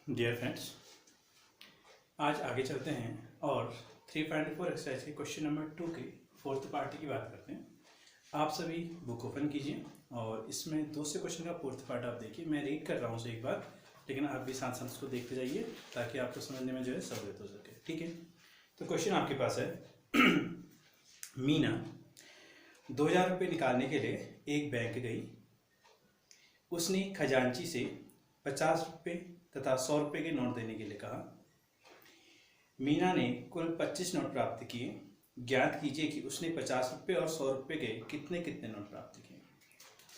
Dear friends, आज आगे चलते हैं और 3.4 एक्सरसाइज के क्वेश्चन नंबर 2 के फोर्थ पार्ट की बात करते हैं। आप सभी बुक ओपन कीजिए और इसमें दूसरे क्वेश्चन का फोर्थ पार्ट आप देखिए। मैं रीड कर रहा हूँ एक बार, लेकिन आप भी साथ साथ उसको देखते जाइए ताकि आपको समझने में जो है सहूलियत हो सके। ठीक है, तो क्वेश्चन आपके पास है मीना 2000 रुपये निकालने के लिए एक बैंक गई। उसने खजांची से 50 रुपये तथा 100 रुपये के नोट देने के लिए कहा। मीना ने कुल 25 नोट प्राप्त किए। ज्ञात कीजिए कि उसने 50 रुपये और 100 रुपये के कितने कितने नोट प्राप्त किए।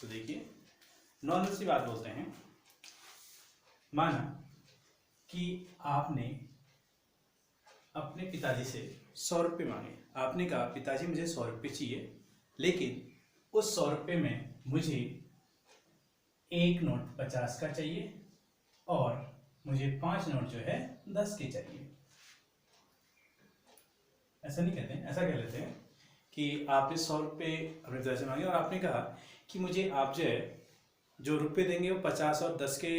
तो देखिए, नॉर्मल सी बात बोलते हैं। माना कि आपने अपने पिताजी से 100 रुपये मांगे। आपने कहा पिताजी मुझे 100 रुपये चाहिए, लेकिन उस 100 रुपये में मुझे एक नोट 50 का चाहिए और मुझे 5 नोट जो है 10 के चाहिए। ऐसा नहीं कहते हैं, ऐसा कह लेते हैं कि आपने 100 रुपये अपने पिताजी से मांगे और आपने कहा कि मुझे आप जो है जो रुपये देंगे वो 50 और 10 के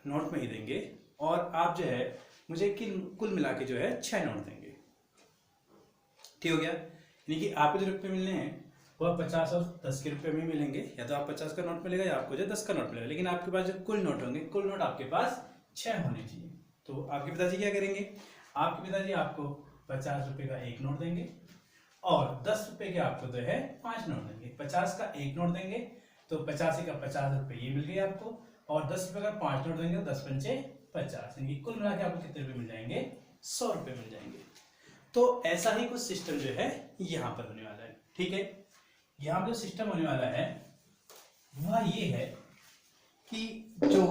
नोट में ही देंगे, और आप जो है मुझे कुल मिला के जो है 6 नोट देंगे। ठीक हो गया, यानी कि आपको जो रुपये मिलने हैं वह 50 और 10 के रुपये में मिलेंगे। या तो आप 50 का नोट मिलेगा या आपको जो 10 का नोट मिलेगा, लेकिन आपके पास जो कुल नोट होंगे, कुल नोट आपके पास 6 होने चाहिए। तो आपके पिताजी क्या करेंगे? आपके पिताजी आपको 50 रुपये का एक नोट देंगे और 10 रुपये के आपको जो है 5 नोट देंगे। 50 का एक नोट देंगे तो 85 का 50 रुपये ये मिल गए आपको, और 10 रुपये का 5 नोट देंगे तो 10 पंचे 50, यानी कुल मिला के आपको कितने रुपये मिल जाएंगे? 100 रुपये मिल जाएंगे। तो ऐसा ही कुछ सिस्टम जो है यहाँ पर होने वाला है। ठीक है, यहाँ पर जो सिस्टम होने वाला है वह ये है कि जो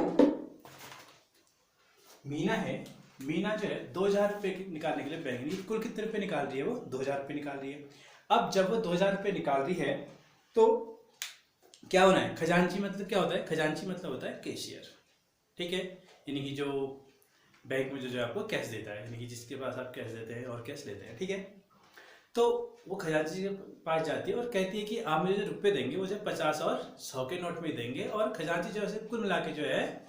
मीना है, मीना जो है 2000 रुपये निकालने के लिए बैंक गई। कुल कितने रुपये निकाल रही है? वो 2000 रुपये निकाल रही है। अब जब वो 2000 रुपये निकाल रही है तो क्या होना है? खजांची मतलब क्या होता है? खजांची मतलब होता है कैशियर। ठीक है, यानी कि जो बैंक में जो आपको कैश देता है, यानी कि जिसके पास आप कैश देते हैं और कैश लेते हैं। ठीक है, तो वो खजांची के पास जाती है और कहती है कि आप मुझे जो रुपये देंगे वो जो 50 और 100 के नोट में देंगे, और खजांची जो है कुल मिला के जो है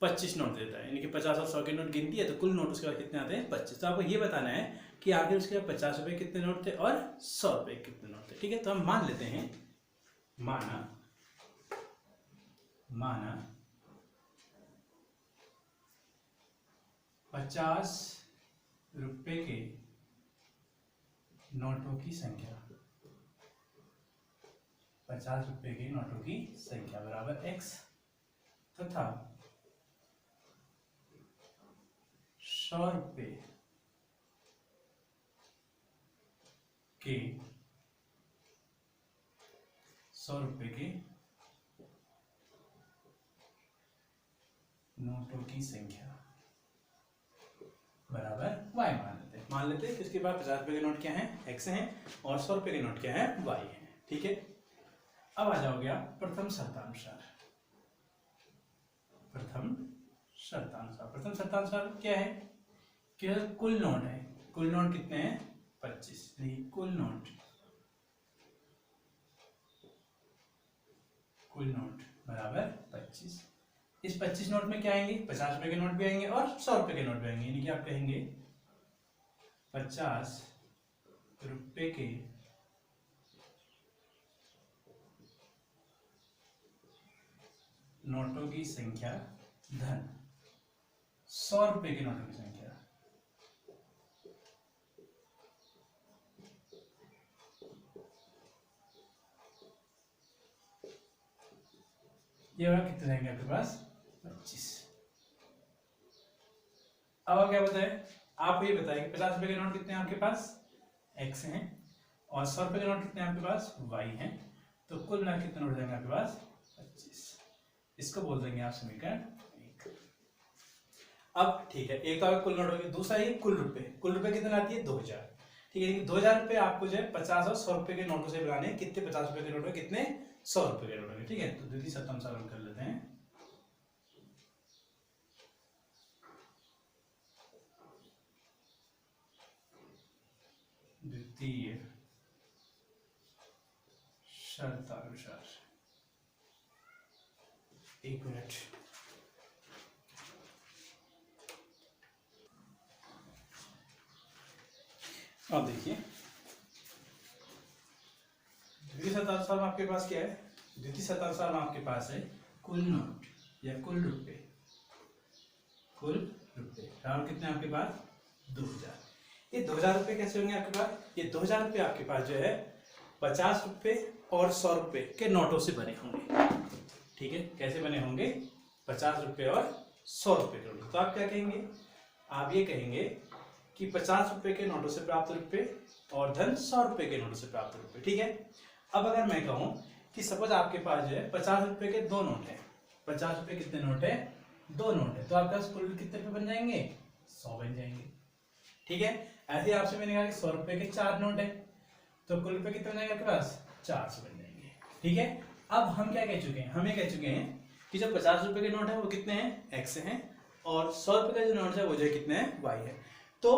25 नोट देता है। यानी कि 50 और 100 के नोट गिनती है तो कुल नोट उसके बाद कितने आते हैं? 25। तो आपको ये बताना है कि आखिर उसके बाद 50 रुपये कितने नोट थे और 100 रुपये कितने नोट थे। ठीक है, तो हम मान लेते हैं, माना 50 रुपये के नोटों की संख्या, 50 रुपये के नोटों की संख्या बराबर x तथा 100 रुपये के 100 रुपये के नोटों की संख्या बराबर y मान लेते हैं कि उसके बाद 50 रुपये के नोट क्या हैं? x हैं, और 100 रुपये के नोट क्या हैं? y हैं। ठीक है, अब आ जाओगे आप प्रथम शर्तानुसार। प्रथम शर्तानुसार क्या है कि कुल नोट है, कुल नोट कितने हैं? 25। कुल नोट बराबर 25। इस 25 नोट में क्या आएंगे? 50 रुपए के नोट भी आएंगे और 100 रुपए के नोट भी आएंगे। यानी कि आप कहेंगे 50 रुपए के नोटों की संख्या धन 100 रुपए के नोटों की संख्या। ये वाला कितने रहेंगे आपके पास? 25। अब आप क्या बताएं? आप ये बताएं कि 50 रुपए के नोट कितने हैं आपके पास? x हैं, और 100 रुपए के नोट कितने हैं आपके पास? y हैं। तो कुल मिला कितने नोट जाएंगे आपके पास? 25। इसको बोल देंगे आप समीकरण 1। अब ठीक है, एक तो आपका कुल नोट हो गया, दूसरा ये कुल रुपए। कुल रुपए कितने आती है? 2000। ठीक है, 2000 रुपए आपको जो है 50 और 100 रुपए के नोटों से बनाने हैं। कितने 50 रुपए के नोट है, कितने 100 रुपए के नोट है। ठीक है, तो द्वितीय शर्तानुसार हम कर लेते हैं। द्वितीय शर्तानुसार, एक मिनट, अब देखिए द्वितीय शताब्दी में आपके पास क्या है, द्वितीय शताब्दी में आपके पास है कुल नोट या कुल रुपए, कुल रुपए राउंड कितने आपके पास 2000। ये 2000 रुपए कैसे होंगे आपके पास, ये 2000 रुपए आपके पास जो है 50 रुपए और 100 रुपए के नोटों से बने होंगे। ठीक है, कैसे बने होंगे, 50 रुपए और 100 रुपए के नोट। तो आप क्या कहेंगे, आप ये कहेंगे कि 50 रुपए के नोटों से प्राप्त रुपए और धन 100 रुपए के नोटों से प्राप्त रुपए। ठीक है, अब अगर मैं कहूं कि सपोज आपके पास जो है 50 रुपए के 2 नोट है, 50 रुपए कितने नोट है, 2 नोट है, तो आपके पास कुल कितने रुपए बन जाएंगे, 100 बन जाएंगे। ठीक है, ऐसे ही आपसे मैंने कहा कि 100 रुपए के 4 नोट है, तो कुल रुपए कितने बन जाएंगे आपके पास, 400 बन जाएंगे। ठीक है, अब हम क्या कह चुके हैं, हमें कह चुके हैं कि जो 50 रुपए के नोट है वो कितने हैं, x हैं, और 100 रुपए का जो नोट है वो जो है कितने हैं, y है। तो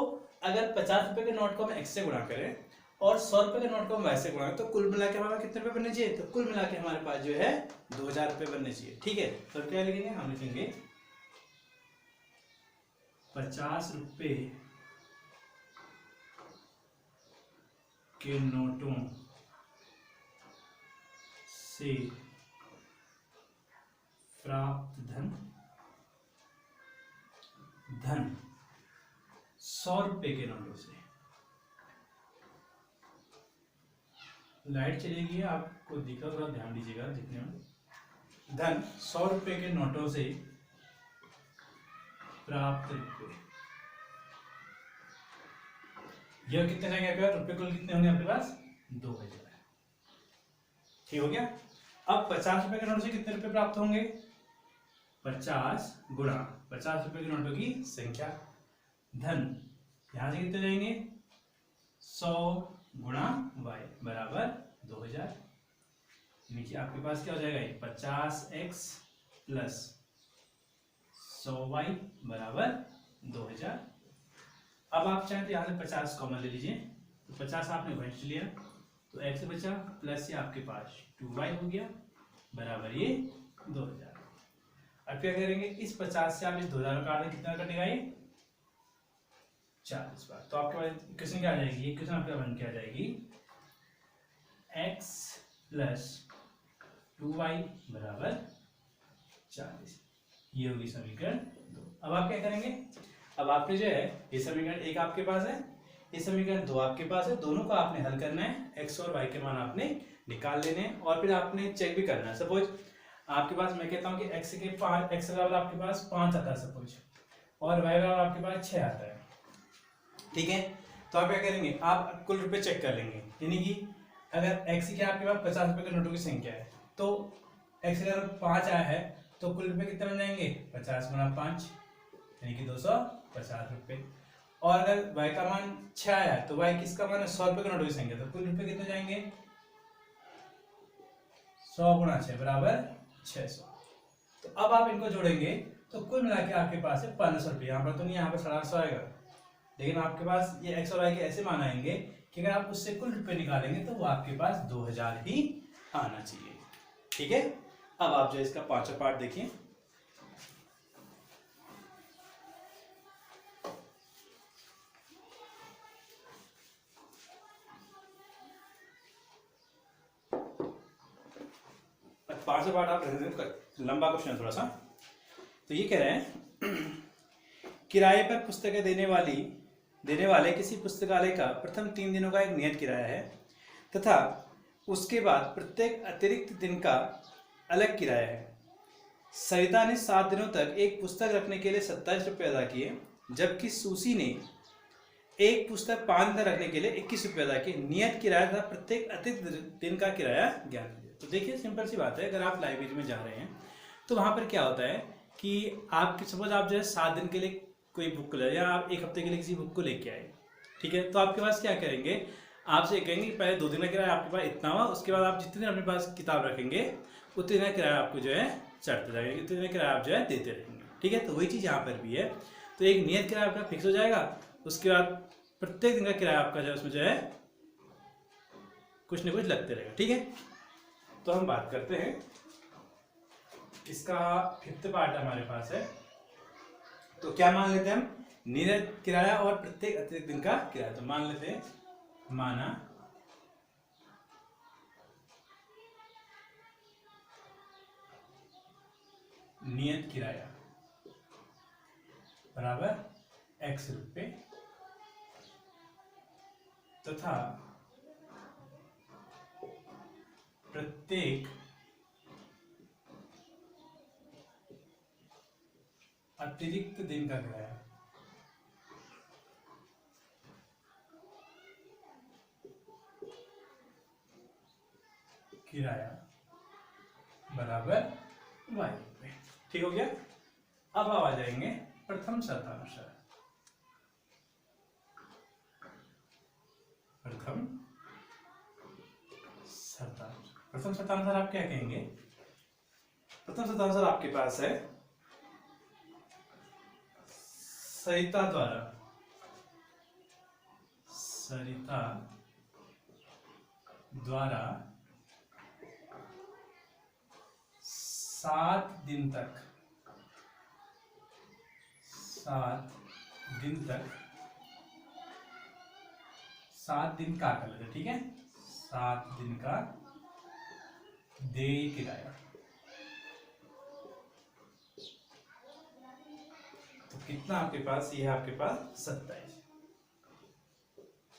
अगर 50 रुपए के नोट को हम x से गुणा करें और 100 रुपए के नोट को हम y से गुणा करें, तो कुल मिला के हमारे कितने रुपए बनने चाहिए, तो कुल मिला के हमारे पास जो है 2000 रुपए बनने चाहिए। ठीक है, तो क्या लिखेंगे, हम लिखेंगे 50 रुपए के नोटों से प्राप्त धन 100 रुपए के नोटों से। लाइट चलेगी, आपको दिखा, थोड़ा ध्यान दीजिएगा दिखने में। धन 100 रुपए के नोटों से प्राप्त रुपए, यह कितने जाएंगे आपके पास, रुपए कुल कितने होंगे आपके पास, 2000। ठीक हो गया। अब 50 रुपए के नोट से कितने रुपए प्राप्त होंगे, 50 गुणा 50 रुपए के नोटों की संख्या, धन यहां से कितने जाएंगे, 100 गुणा y बराबर 2000। नीचे आपके पास क्या हो जाएगा, 50x प्लस 100y बराबर 2000। अब आप चाहें तो यहाँ से 50 कॉमन ले लीजिए, तो 50 आपने वहीं लिया, तो x बचा प्लस ये आपके पास 2y हो गया बराबर ये 2000। अब क्या करेंगे, इस 50 से आप इस 2000 काट दें, कितना कटेगा ये 40 बार। तो आपके पास इक्वेशन क्या आ जाएगी, ये इक्वेशन आपके बन के आ जाएगी x प्लस 2y बराबर 40। ये होगी समीकरण 2। अब आप क्या करेंगे, अब आपने जो है ये समीकरण 1 आपके पास है, ये समीकरण 2 आपके पास है, दोनों को आपने हल करना है, x और y के मान आपने निकाल लेने हैं और फिर आपने चेक भी करना है। सपोज आपके पास, मैं कहता हूँ कि x के 5, x बराबर आपके पास 5 आता है सपोज, और y बराबर आपके पास 6 आता है। ठीक है, तो आप क्या करेंगे, आप कुल रुपए चेक कर लेंगे, यानी कि अगर x क्या आपके पास 50 रुपए के नोटों की संख्या है, तो x अगर 5 आया है तो कुल रुपए कितने बन जाएंगे, 50 गुणा 5 यानी कि 250 रुपए। और अगर y का मान 6 आया है तो y किसका मान है, 100 रुपए के नोटों की संख्या, तो कुल रुपए कितने जाएंगे, 100 गुणा 6 बराबर 600। तो अब आप इनको जोड़ेंगे तो कुल मिला के आपके पास है 1500 रुपये। यहाँ पर तो नहीं, यहाँ पर 750 आएगा, लेकिन आपके पास ये x और y के ऐसे मान आएंगे कि अगर आप उससे कुल रुपए निकालेंगे तो वो आपके पास 2000 ही आना चाहिए। ठीक है, अब आप जो इसका 5वां पार्ट देखिए। पांचवा पार्ट आप लंबा क्वेश्चन है थोड़ा सा। तो ये कह रहे हैं किराए पर पुस्तकें देने वाले किसी पुस्तकालय का प्रथम 3 दिनों का एक नियत किराया है तथा उसके बाद प्रत्येक अतिरिक्त दिन का अलग किराया है। सरिता ने 7 दिनों तक एक पुस्तक रखने के लिए 27 रुपये अदा किए, जबकि सुसी ने एक पुस्तक 5 दिन रखने के लिए 21 रुपये अदा किए। नियत किराया तथा प्रत्येक अतिरिक्त दिन का किराया ज्ञात कीजिए। तो देखिए सिंपल सी बात है, अगर आप लाइब्रेरी में जा रहे हैं तो वहाँ पर क्या होता है कि आप सपोज आप जो है 7 दिन के लिए कोई बुक ले, या आप 1 हफ्ते के लिए किसी बुक को लेके आए, ठीक है, तो आपके पास क्या करेंगे, आपसे कहेंगे पहले 2 दिन का किराया आपके पास इतना हुआ, उसके बाद आप जितने दिन अपने पास किताब रखेंगे उतने दिन का किराया आपको जो है चढ़ते जाएगा, उतने दिन का किराया आप जो है देते रहेंगे। ठीक है, तो वही चीज़ यहाँ पर भी है। तो एक नियत किराया आपका फिक्स हो जाएगा, उसके बाद प्रत्येक दिन का किराया आपका जो है उसमें जो है कुछ न कुछ लगते रहेगा। ठीक है, तो हम बात करते हैं इसका 5th पार्ट हमारे पास है। तो क्या मान लेते हैं हम, नियत किराया और प्रत्येक अतिरिक्त दिन का किराया। तो मान लेते हैं माना नियत किराया बराबर x रुपये तथा प्रत्येक अतिरिक्त दिन का किराया बराबर y रुपये। ठीक हो गया। अब आ जाएंगे प्रथम शर्तानुसार। प्रथम शर्तानुसार आप क्या कहेंगे? प्रथम शर्तानुसार आपके पास है सरिता द्वारा 7 दिन तक 7 दिन का कर, ठीक है, 7 दिन का देय किराया। तो कितना आपके पास? ये है आपके पास 27।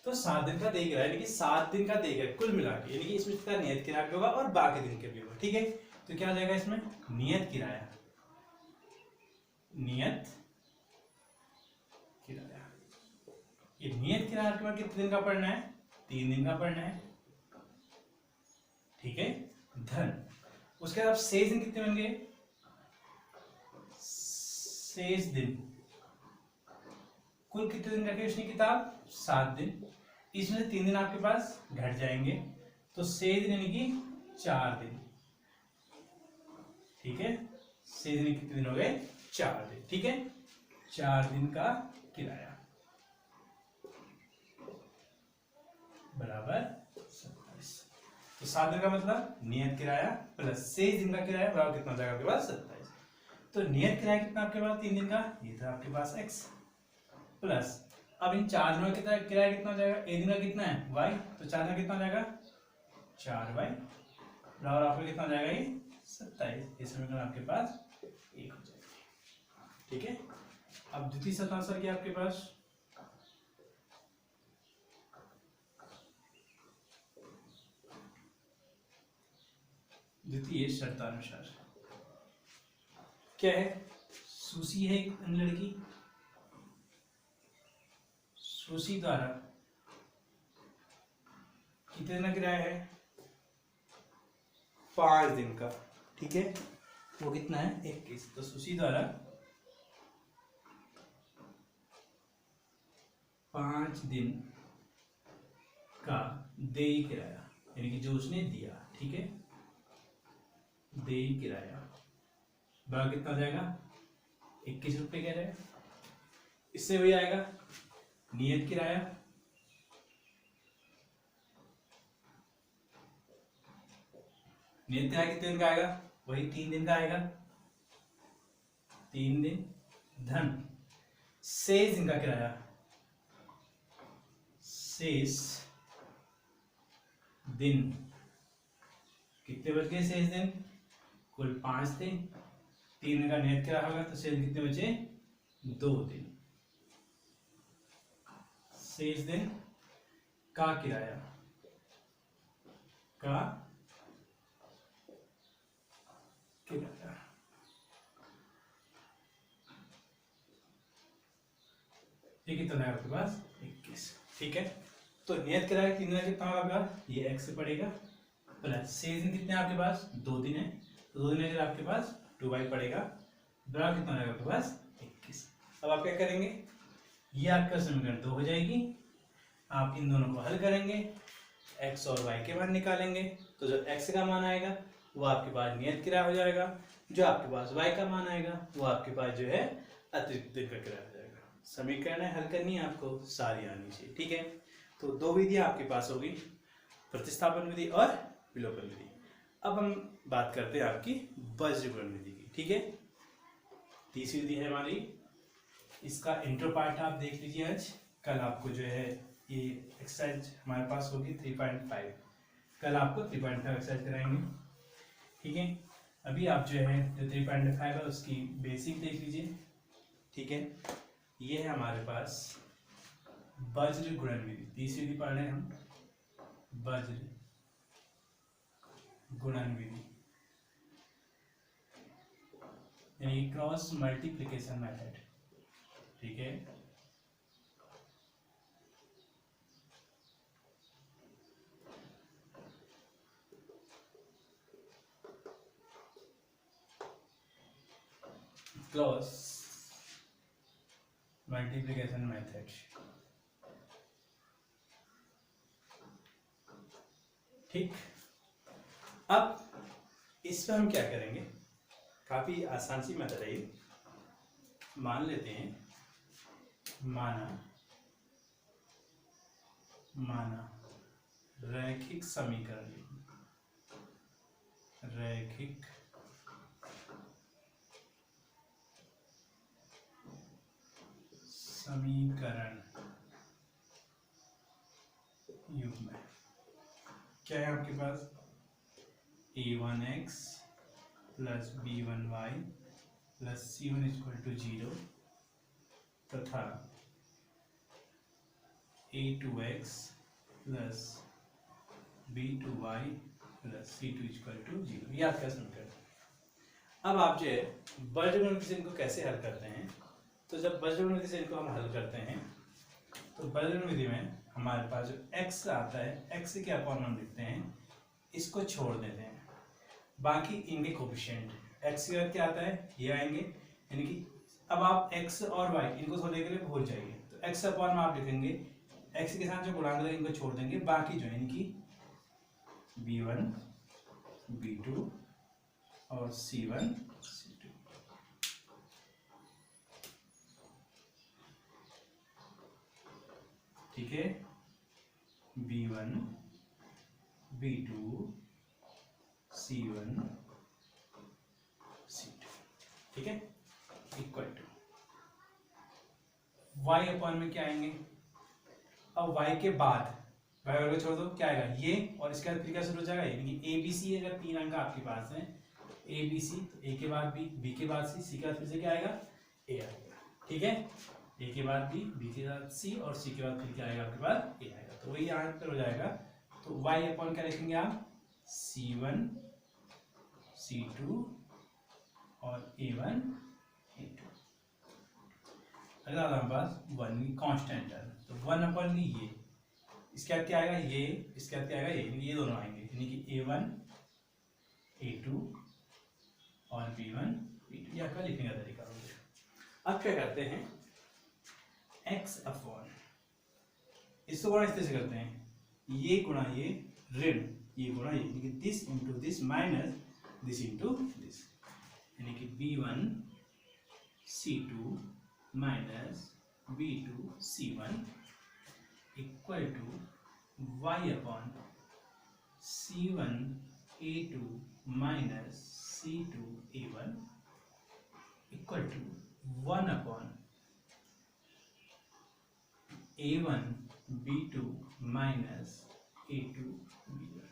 तो 7 दिन का देय किराया यानी कि 7 दिन का देय किराया कुल मिला के, यानी कि इसमें इसका नियत किराया भी होगा और बाकी दिन के भी होगा। ठीक है, तो क्या आ जाएगा इसमें? नियत किराया ये नियत किराया आपके पास कितने दिन का पड़ना है? 3 दिन का पड़ना है। ठीक है, धन उसके बाद शेष दिन कितने बन गए? शेष दिन कुल कितने दिन रखे उसने किताब? 7 दिन। इसमें से 3 दिन आपके पास घट जाएंगे, तो शेष दिन यानी कि 4 दिन। ठीक है, शेष दिन कितने दिन हो गए? 4 दिन। ठीक है, 4 दिन का किराया बराबर 27। तो 7 दिन का मतलब नियत किराया प्लस शेष दिन का किराया बराबर कितना जाएगा आपके पास? 27। तो नियत किराया कितना आपके पास 3 दिन का? ये था आपके पास x प्लस अब इन 4 दिनों का किराया कितना जाएगा? एक दिन का कितना है? y। तो 4 दिन कितना जाएगा? 4y बराबर आपको कितना जाएगा? ये 27। इस समीकरण आपके पास 1 हो जाएगा। ठीक है, अब द्वितीय शर्तानुसार क्या आपके पास? द्वितीय शर्तानुसार क्या है? सुशी है एक लड़की, सुशी द्वारा कितने दिन का किराया है? 5 दिन का। ठीक है, वो कितना है? 21। तो सुशी द्वारा 5 दिन का देय किराया यानी कि जो उसने दिया। ठीक है, देय किराया बराबर कितना जाएगा? 21 रुपये कह रहे हैं। इससे वही आएगा नियत किराया कितने दिन का आएगा? वही 3 दिन का आएगा। 3 दिन धन शेष दिन का किराया, शेष दिन कितने बच गए? शेष दिन कुल 5 थे, 3 दिन का नियत किराया होगा तो शेष कितने बचे? 2 दिन। शेष दिन का किराया ये कितना है आपके पास? 21। ठीक है, तो नियत किराया 3 दिन कितना होगा आपके पास? ये x से पड़ेगा प्लस शेष दिन कितने आपके पास? 2 दिन है, तो 2 दिन आपके पास 2y पड़ेगा बराबर कितना रहेगा आपके पास? 21। अब आप क्या करेंगे? ये आपका समीकरण 2 हो जाएगी। आप इन दोनों को हल करेंगे, x और y के मान निकालेंगे, तो जो x का मान आएगा वो आपके पास नियत किराया हो जाएगा, जो आपके पास y का मान आएगा वो आपके पास जो है अतिरिक्त दिन का किराया हो जाएगा। समीकरण हल करनी है आपको, सारी आनी चाहिए। ठीक है, तो 2 विधियां आपके पास होगी, प्रतिस्थापन विधि और विलोपन विधि। अब हम बात करते हैं आपकी वज्रगुणन विधि की। ठीक है, तीसरी विधि है हमारी, इसका इंट्रो पार्ट आप देख लीजिए आज। कल आपको जो है ये एक्सरसाइज हमारे पास होगी 3.5। कल आपको 3.5 एक्सरसाइज कराएंगे, ठीक है। अभी आप जो 3.5 है उसकी बेसिक देख लीजिए, ठीक है। ये है हमारे पास वज्र गुणन विधि, तीसरी विधि पढ़ रहे हैं हम, वज्र गुणन विधि यानी क्रॉस मल्टीप्लिकेशन मेथड, ठीक है। क्रॉस मल्टीप्लिकेशन मेथड, ठीक। अब इस पर हम क्या करेंगे, काफी आसान सी मेथड है ये। मान लेते हैं, माना रैखिक समीकरण, रैखिक समीकरण युग्म क्या है आपके पास, a1x plus b1y plus c1 equal to 0 तथा a2x plus b2y plus c2 equal to 0, ये आपका समीकरण। अब आप जो है वज्रगुणन विधि से इनको कैसे हल करते हैं, तो जब वज्रगुणन विधि से इनको हम हल करते हैं तो वज्रगुणन विधि में हमारे पास जो x आता है, x के अपॉन हम लिखते हैं, इसको छोड़ देते हैं, बाकी इनके कोफिशिएंट x के बाद क्या आता है ये आएंगे, यानी कि अब आप x और y इनको थोड़े के लिए भूल जाइए, तो x अपॉन में आप लिखेंगे x के साथ जो गुणांक है इनको छोड़ देंगे, बाकी जो यानी कि b1 b2 और c1 c2, ठीक है। b1 b2 c1 c2, ठीक है, इक्वल टू y अपॉन में क्या आएंगे, अब y के बाद y वर्ग छोड़ दो क्या आएगा ये, और इसके बाद फिर क्या शुरू हो जाएगा, यानी कि a b c अगर तीन अंक आपके पास है a b c, तो a के बाद b के बाद c के बाद फिर से क्या आएगा a आएगा, ठीक है। a के बाद b के बाद c और c के बाद फिर क्या आएगा आपके पास a आएगा, तो वही यहाँ पर हो जाएगा। तो y अपॉन क्या लिखेंगे आप, c1 c2 और a1 a2। अगला हमारे पास 1 कांस्टेंट है, तो 1 अपॉन ये, इसके बाद क्या आएगा ये, इसके बाद क्या आएगा ये दोनों आएंगे, यानी कि a1 a2 और b1 b2, ये आपका लिखने का तरीका हो गया। अब क्या करते हैं, x अपॉन इसको गुणा इस तरह से करते हैं, ये गुणा ये ऋण ये गुणा ये, यानी कि this into this minus this into this, यानी कि b1 c2 minus b2 c1 equal to y upon c1 a2 minus c2 a1 equal to 1 upon a1 b2 minus a2 b1।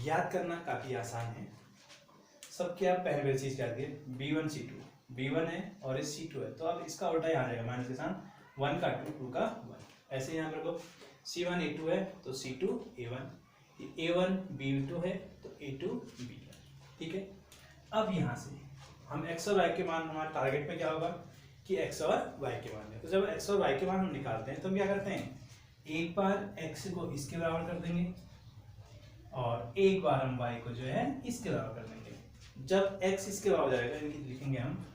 याद करना काफी आसान है, सबके आप पहले चीज क्या है, b1 c2 b1 है और इस c2 है, तो अब इसका उल्टा यहाँ रहेगा माइनस के साथ 1 का 2 2 का 1, ऐसे यहाँ पर c1 a2 है तो c2 a1, a1 b2 है तो a2 b1, ठीक है। अब यहाँ से हम x और y के मान, हमारे टारगेट पे क्या होगा कि x और y के मान है, तो जब x और y के मान हम निकालते हैं तो हम क्या करते हैं, एक बार x को इसके बराबर कर देंगे और एक बार हम y को जो है इसके बराबर कर देंगे। जब x इसके बराबर जाएगा इनकी लिखेंगे हम,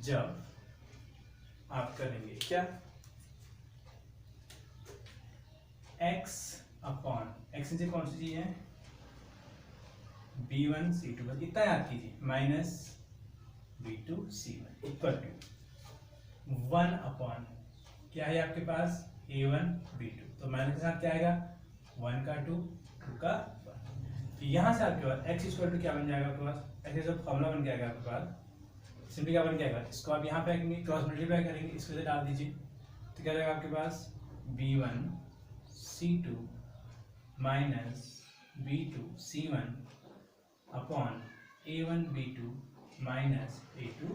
जब आप करेंगे क्या, x अपॉन x नीचे कौन सी चीज है b1 c2 का कितना याद कीजिए minus b2 c1 equal to 1 upon क्या है आपके पास a1 b2, तो माइनस के साथ क्या आएगा 1 का 2 2 का 1, तो यहाँ से आपके पास x इक्वल टू क्या बन जाएगा आपके पास, ऐसे जब फॉर्मूला बन के आएगा आपके पास सिंपली क्या बन जाएगा, इसको आप यहाँ पे रखेंगे, क्रॉस मल्टीप्लाई करेंगे, इसको से डाल दीजिए तो क्या रहेगा आपके पास b1c2 minus b2c1 upon a1b2 minus a2।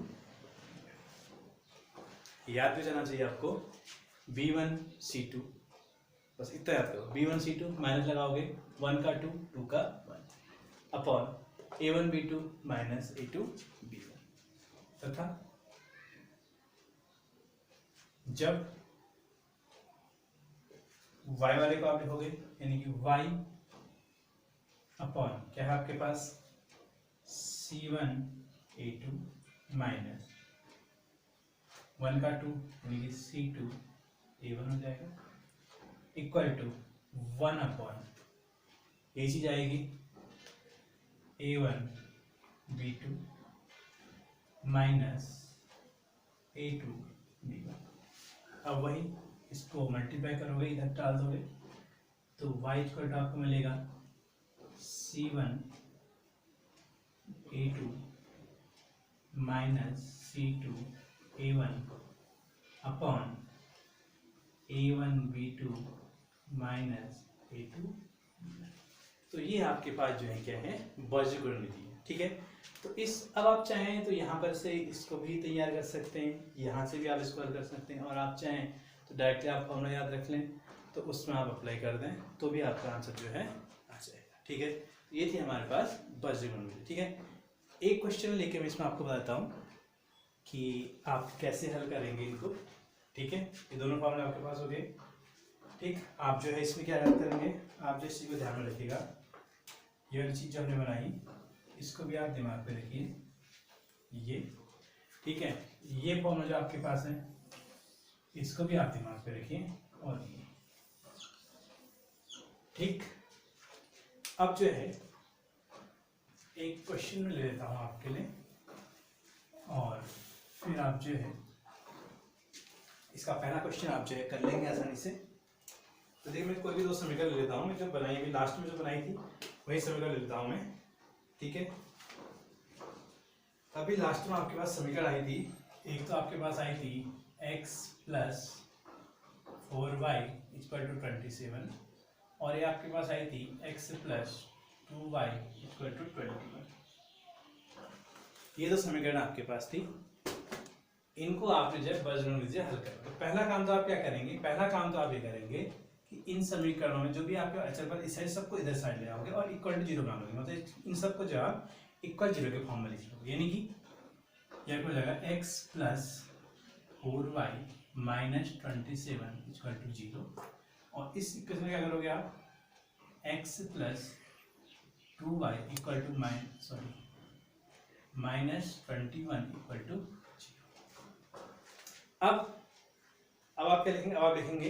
याद भी जाना चाहिए आपको b1c2, बस इतना याद करो, b1c2 माइनस लगाओगे 1 का 2, 2 का 1 अपॉन a1b2 माइनस a2b1 तथा जब y वाले को आप लिखोगे यानी कि y अपॉन क्या है आपके पास c1 a2 माइनस 1 का 2 यानी कि c2 a1 हो जाएगा इक्वल टू 1 अपॉन ये चीज आएगी a1 b2 minus a2 b1। अब वही इसको मल्टीप्लाई करोगे, इधर डाल दोगे तो y इक्वल टू आपको मिलेगा c1 a2 minus c2 a1 upon a1 b2 minus a2। तो ये आपके पास जो है क्या है, बीजगणित है। ठीक है, तो इस अब आप चाहें तो यहाँ पर से इसको भी तैयार कर सकते हैं, यहाँ से भी आप इसको हल कर सकते हैं, और आप चाहें तो डायरेक्टली आप फॉर्मूला याद रख लें तो उसमें आप अप्लाई कर दें तो भी आपका आंसर जो है आ जाएगा। ठीक है, ये थी हमारे पास बीजगणित। ठीक है, एक क्वेश्चन लेके मैं इसमें आपको बताता हूँ कि आप कैसे हल करेंगे इनको। ठीक है, ये दोनों फॉर्मूले आपके पास हो गए। ठीक, आप जो है इसमें क्या याद करेंगे, आप जो इस चीज़ को ध्यान में रखिएगा, ये वाली चीज़ जो हमने बनाई इसको भी आप दिमाग पे रखिए ये। ठीक है, ये फॉर्मूला जो आपके पास है इसको भी आप दिमाग पे रखिए और ये। ठीक, अब जो है एक क्वेश्चन में ले लेता हूँ आपके लिए और फिर आप जो है इसका पहला क्वेश्चन आप जो है कर लेंगे आसानी से। तो देखिए मैं कोई भी दो समीकरण ले लेता हूँ, मैं जो बनाई अभी लास्ट में जो बनाई थी वही समीकरण ले लेता हूँ मैं। ठीक है, अभी लास्ट में आपके पास समीकरण आई थी, एक तो आपके पास आई थी x plus 4y equal to 27 और ये आपके पास आई थी x plus 2y equal to 21। ये दो समीकरण आपके पास थी, इनको आप जो है बीजगणित हल करेंगे। पहला काम तो आप क्या करेंगे, पहला काम तो आप ये करेंगे कि इन समीकरणों में जो भी आपके अचर पर इस साइड सबको इधर साइड ले आओगे और इक्वल टू जीरो मान लोगे, मतलब इन सबको जो आप इक्वल जीरो के फॉर्म में लिख लोगे, यानी कि यह हो जाएगा x plus 4y minus 27 equal to zero. और इस इक्वेशन में क्या करोगे आप, x plus 2y equal to minus 21 equal to zero. अब आप क्या लिखेंगे, अब आप लिखेंगे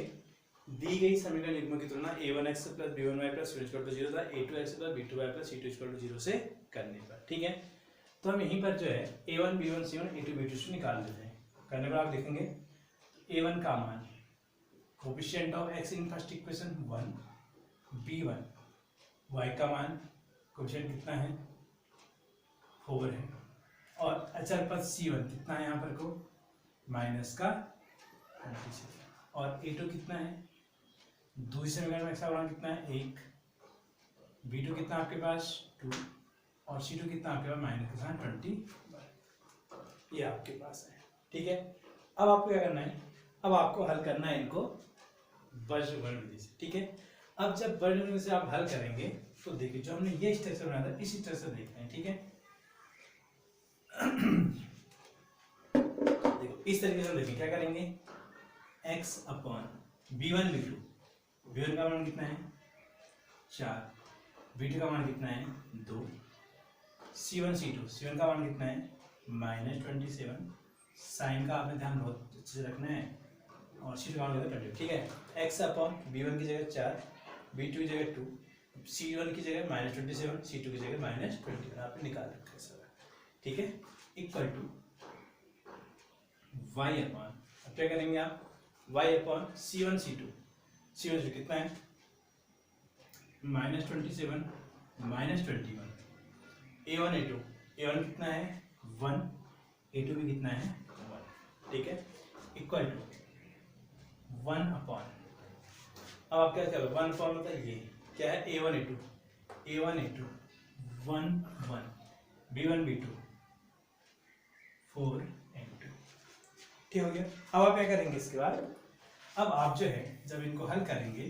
दी गई समीकरण युग्मों की तुलना a1x plus b1y plus c equal to zero था a2x plus b2y plus c2 equal to zero से करने पर। ठीक है, तो हम यहीं पर जो है a1 b1 c1 a2 b2 से निकाल लेते हैं। करने पर आप लिखेंगे a1 का मान coefficient of x in first equation 1, b1 y का मान कोफिशिएंट कितना है 4 है, और अचर पद c1 कितना है यहाँ पर को माइनस का 27, और a2 कितना है दूसरे समीकरण में x का मान कितना है 1, b2 कितना आपके पास 2 और c2 कितना आपके पास माइनस के साथ 20, ये आपके पास है। ठीक है, अब आपको क्या करना है, अब आपको हल करना है इनको बीजगणित से। ठीक है, अब जब बीजगणित से आप हल करेंगे तो देखिए जो हमने ये स्ट्रक्चर बनाया था इसी तरह से देखना है। ठीक है, देखो इस तरीके से देखिए क्या करेंगे, x अपॉन b1 b2 का मान कितना है 4, b2 का मान कितना है 2, c1 का मान कितना है माइनस 27, साइन का आपने ध्यान बहुत अच्छे से रखना है, और c2 का मान कितना 20। ठीक है, x अपॉन b1 की जगह 4, b2 की जगह 2, c1 की जगह माइनस 27, c2 की जगह माइनस 20 आपने निकाल रखा है सारा। ठीक है, इक्वल टू y अपॉन, अब क्या करेंगे आप y अपॉन c1 c2 कितना है माइनस 27 माइनस 21, a1 कितना है 1, A2 भी कितना है 1, ठीक है, इक्वल टू 1 अपॉन, अब आप क्या करो 1 अपॉन होता है ये क्या है A1 A2 1 1 B1 B2 4 N2, ठीक हो गया। अब आप क्या करेंगे इसके बाद, अब आप जो है जब इनको हल करेंगे,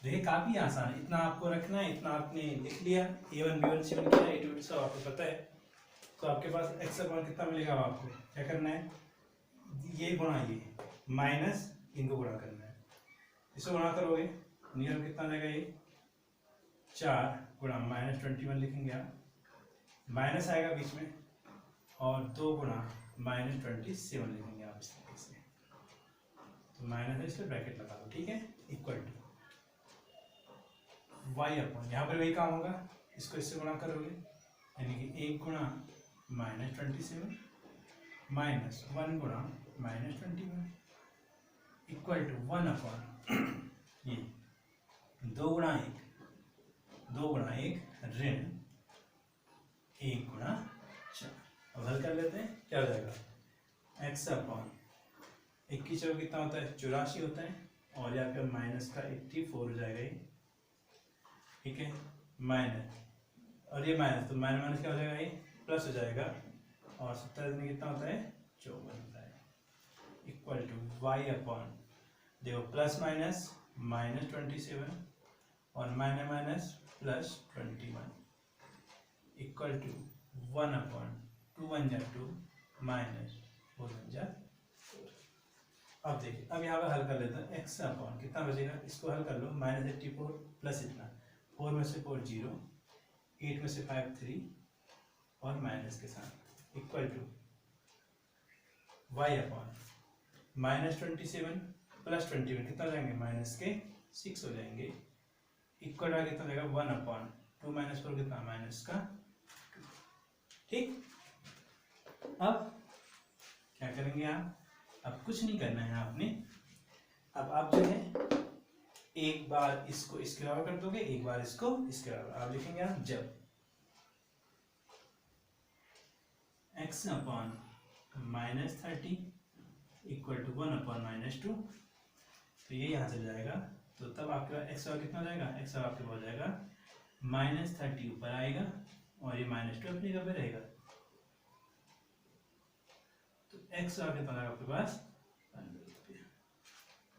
देखिए काफी आसान है, इतना आपको रखना है, इतना आपने लिख लिया, A1 B1 C1 क्या है A2 सब आपको पता है, तो आपके पास x अपॉन कितना मिलेगा, आपको क्या करना है, ये गुणा ये माइनस इनको गुणा करना है, इसको गुणा करोगे नियर कितना जाएगा, ये 4 गुणा -21 लिखेंगे आप, माइनस आएगा बीच में, और 2 गुणा -27 लिखेंगे आप इस तरीके से, तो माइनस है इसलिए ब्रैकेट लगा दो, ठीक है, इक्वल टू y अपॉन, यहाँ पर वही काम होगा, इसको इससे गुणा करोगे, यानी कि 1 गुणा -27 माइनस 1 गुणा -21 इक्वल टू 1 अपॉन ये 2 गुणा 1 ऋण 1 गुणा 4। अब हल कर लेते हैं, क्या हो जाएगा x अपॉन 1 की जगह कितना होता है 84 होता है, और यहाँ पे माइनस का 84 हो जाएगा ये, ठीक है, माइनस और ये माइनस, तो माइनस माइनस क्या हो जाएगा, ये प्लस हो जाएगा, और 27 में कितना होता है 54 होता है, इक्वल टू y अपॉन, देखो प्लस माइनस -27 और minus minus plus 21 equal to 1 upon 2 1 जा 2 माइनस 4 1 जा 4। अब देखिए, अब यहाँ पर हल कर लेते हैं, x अपॉन कितना बचेगा, इसको हल कर लो, -84 प्लस इतना 4 में से 4 0, 8 में से 5 3 और माइनस के साथ equal to y upon -27 plus 21 कितना हो जाएंगे, माइनस के 6 हो जाएंगे, इक्वल टू कितना हो जाएगा 1 अपॉन 2 माइनस 4 कितना माइनस का 2, ठीक। अब क्या करेंगे आप, अब कुछ नहीं करना है आपने, अब आप जो है एक बार इसको इसके बराबर कर दोगे, एक बार इसको इसके बराबर, आप लिखेंगे आप जब x upon -30 equal to 1 upon -2, तो ये यहाँ से जाएगा, तो तब आपके पास x कितना हो जाएगा, x आपके पास हो जाएगा -30 ऊपर आएगा, और ये -2 अपनी जगह पे रहेगा, तो x कितना आएगा आपके पास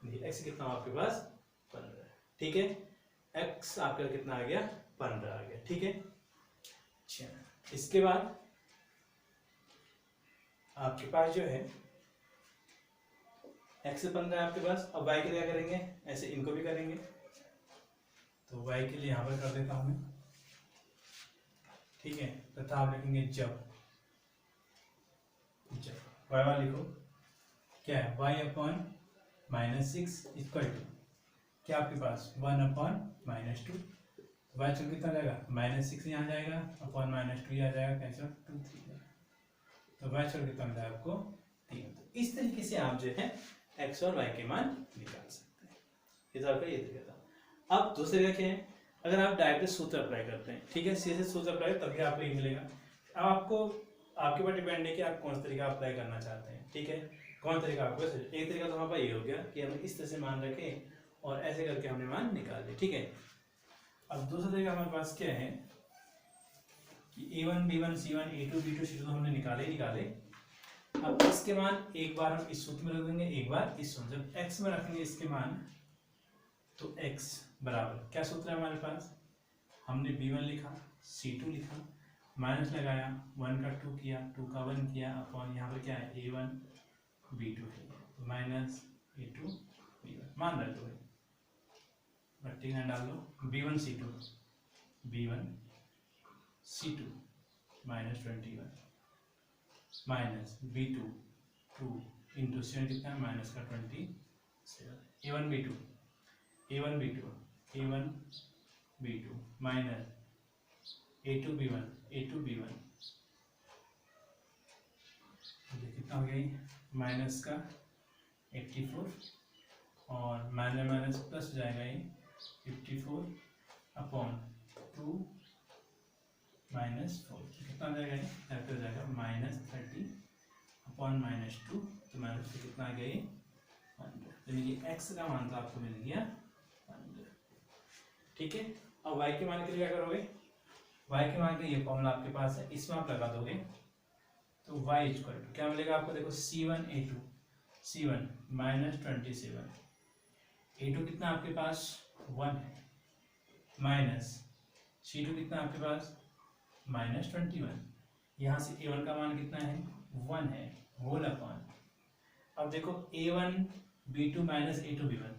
15, x कितना आपके पास 15, ठीक है, x आपका कितना आ गया 15 आ गया, ठीक है। अच्छा, इसके बाद आपके पास जो है x 15 है आपके पास, अब y के लिए क्या करेंगे, ऐसे इनको भी करेंगे, तो y के लिए यहाँ पर कर देता हूँ मैं, ठीक है, तथा आप लिखेंगे जब y वाला लिखो, क्या है y अपॉन -6 इक्वल टू क्या आपके पास 1 अपॉन -2, y चल कितना जाएगा -6 यहाँ जाएगा, अपॉन -2 यहाँ जाएगा, कैंसिल 2 3, तो y चल कितना मिला आपको 3। तो इस तरीके से आप जो है x और y के मान निकाल सकते हैं, ये तो आपका ये तरीका था। अब दूसरे तरीका क्या है, अगर आप डायरेक्ट सूत्र अप्लाई करते हैं, ठीक है, सीधे सूत्र अप्लाई तभी आपको ये मिलेगा। अब आपको आपके ऊपर डिपेंड है कि आप कौन सा तरीका अप्लाई करना चाहते हैं, ठीक है, कौन तरीका आपको, एक तरीका तो हमारा ये हो गया कि हम इस तरह से मान रखें और ऐसे करके हमने मान निकाल दिए, ठीक है। अब दूसरा तरीका हमारे पास क्या है कि A1 B1 C1 A2 B2 C2 तो हमने निकाले ही निकाले, अब इसके मान एक बार हम इस सूत्र में रख देंगे, एक बार इस सूत्र, जब x में रखेंगे इसके मान, तो x बराबर क्या सूत्र है हमारे पास, हमने B1 लिखा C2 लिखा, माइनस लगाया 1 का 2 किया, 2 का 1 किया, अपॉन यहाँ पर क्या है A1 B2 है, तो माइनस A2 B1 मान रख दो, बट्टी में डाल दो, B1 C2 -21 minus B2 2 into 7 कितना है माइनस का 27, A1 B2 minus A2 B1 कितना हो गया माइनस का 84, और माइनस माइनस प्लस हो जाएगा ये 54 अपॉन 2 -4, कितना हो जाएगा ये हो जाएगा -30 अपॉन -2, तो माइनस से कितना आ गया ये 100, यानी कि x का मान तो आपको मिल गया 100। ठीक है, अब y के मान के लिए क्या करोगे, y के मान के ये फॉर्मूला आपके पास है, इसमें आप लगा दोगे तो y इक्वल टू क्या मिलेगा आपको, देखो C1 -27, A2 कितना आपके पास 1 है, माइनस C2 कितना आपके पास -21, यहाँ से A1 का मान कितना है 1 है, होल अपॉन, अब देखो A1 B2 minus A2 B1,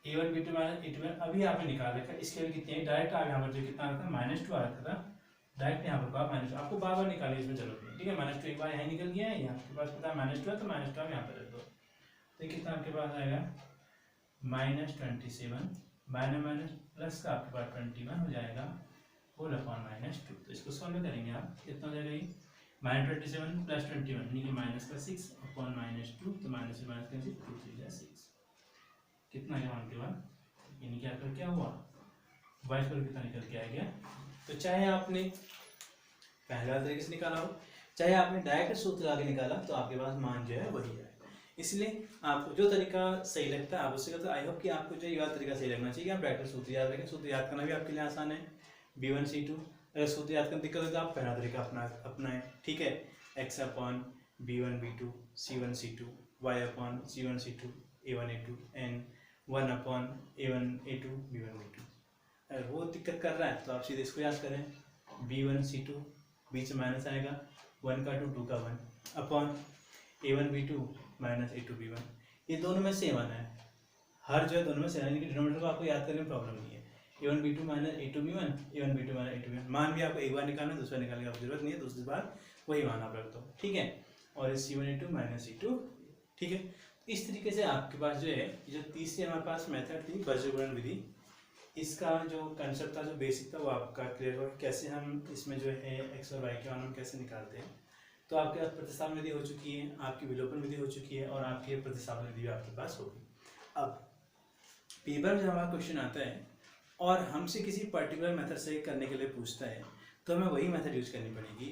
A1 B2 minus A2 B1 अभी आपने निकाल रखा है, इसके लिए कितने डायरेक्ट आप यहाँ पर जो कितना रखा -2 आ रखा था, डायरेक्ट यहाँ पर माइनस, आपको बार बार निकालिए, इसमें जरूरत नहीं, ठीक है। -2 एक बार यहाँ निकल गया है, यहाँ आपके पास पता है -2 है, तो -2 आप यहाँ पर रख दो, तो कितना आपके पास आएगा -27 माइनस प्लस का आपके पास 21 हो जाएगा, होल अपॉन -2, तो इसको सॉल्व करेंगे आप, कितना हो जाएगा ये -27 प्लस 21 यानी कि -6 अपॉन -2, तो माइनस से माइनस करेंगे 2 3 6, कितना है मान के बाद, यानी कि आपका क्या हुआ y पर कितना निकल के आ गया। तो चाहे आपने पहला तरीके से निकाला हो, चाहे आपने डायरेक्ट सूत्र आगे निकाला, तो आपके पास मान जो है वही है। इसलिए आपको जो तरीका सही लगता है आप उससे करते, आई होप कि आपको जो ये तरीका सही लगना चाहिए, आप डायरेक्ट सूत्र याद रखें, सूत्र याद करना भी आपके लिए आसान है, B1 C2, अगर सूत्र याद करने दिक्कत हो तो आप पहला तरीका अपनाएं, ठीक है, x upon B1 B2 C1 C2 y upon C1 C2 A1 A2 and 1 upon A1 A2 B1 B2। अगर वो दिक्कत कर रहा है तो आप सीधे इसको याद करें, B1 C2 बीच में माइनस आएगा, 1 का 2 2 का 1 upon A1 B2 minus A2 B1, ये दोनों में सेम आना है, हर जो है दोनों में सेम, यानी कि डिनोमिनेटर को आपको याद करने में प्रॉब्लम नहीं है। A1 B2 minus A2 B1, A1 B2 minus A2 B1, मान भी आपको एक बार निकालना है, दूसरा निकालने की आपको जरूरत नहीं है, दूसरी बार वही मान आप रख दो, ठीक है। और C1 A2 माइनस C2, ठीक है। इस तरीके से आपके पास जो है, जो तीसरी हमारे पास मेथड थी वर्गीकरण विधि, इसका जो कंसेप्ट था, जो बेसिक था, वो आपका क्लियर हो, कैसे हम इसमें जो है x और y के मान हम कैसे निकालते हैं। तो आपके पास प्रतिस्थापन विधि हो चुकी है, आपकी विलोपन विधि हो चुकी है, और आपकी प्रतिस्थापन विधि भी आपके पास होगी। अब पेपर में जब हमारा क्वेश्चन आता है और हमसे किसी पर्टिकुलर मेथड से करने के लिए पूछता है, तो हमें वही मेथड यूज करनी पड़ेगी।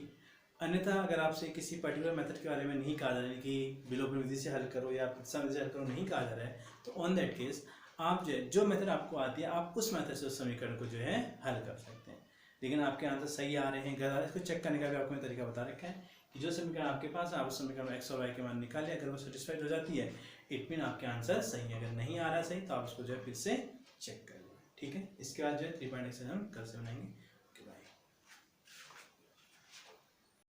अन्यथा अगर आपसे किसी पर्टिकुलर मेथड के बारे में नहीं कहा जा रहा है कि विलोपन विधि से हल करो या प्रतिस्थापन विधि से हल करो, नहीं कहा जा रहा है, तो ऑन दैट केस आप जो मेथड आपको आती है, आप उस मेथड से उस समीकरण को जो है हल कर सकते हैं। लेकिन आपके आंसर सही आ रहे हैं गलत आ रहे हैं, इसको चेक करने का भी आपको तरीका बता रखा है कि जो समीकरण आपके पास है, आप उस समीकरण में x और y के मान निकालिए, अगर वो सेटिस्फाइड हो जाती है इट मीन आपके आंसर सही है, अगर नहीं आ रहा है सही तो आप उसको जो है फिर से चेक कर लो, ठीक है। इसके बाद जो है 3.x हम कल से बनाएंगे।